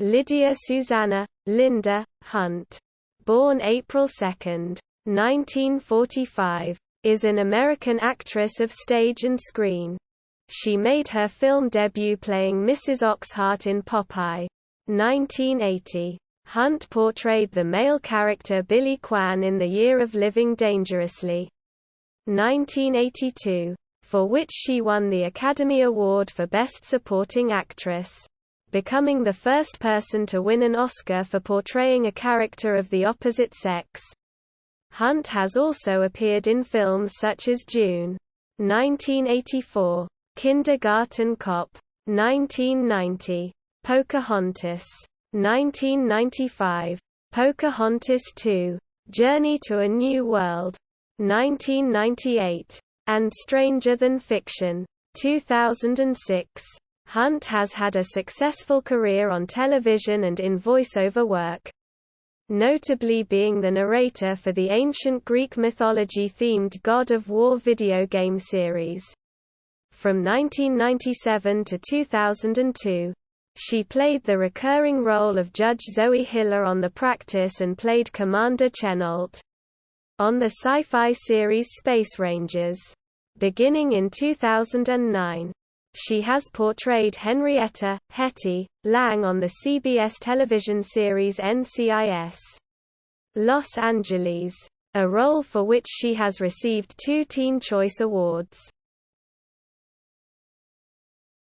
Lydia Susanna, Linda Hunt, born April 2, 1945, is an American actress of stage and screen. She made her film debut playing Mrs. Oxheart in Popeye. 1980. Hunt portrayed the male character Billy Kwan in The Year of Living Dangerously. 1982, for which she won the Academy Award for Best Supporting Actress, becoming the first person to win an Oscar for portraying a character of the opposite sex. Hunt has also appeared in films such as Dune, 1984, Kindergarten Cop, 1990, Pocahontas, 1995, Pocahontas II, Journey to a New World, 1998, and Stranger Than Fiction, 2006. Hunt has had a successful career on television and in voiceover work, notably being the narrator for the ancient Greek mythology-themed God of War video game series. From 1997 to 2002, she played the recurring role of Judge Zoey Hiller on The Practice and played Commander Chennault on the sci-fi series Space Rangers. Beginning in 2009, she has portrayed Henrietta, Hetty, Lange on the CBS television series NCIS. Los Angeles, a role for which she has received 2 Teen Choice Awards.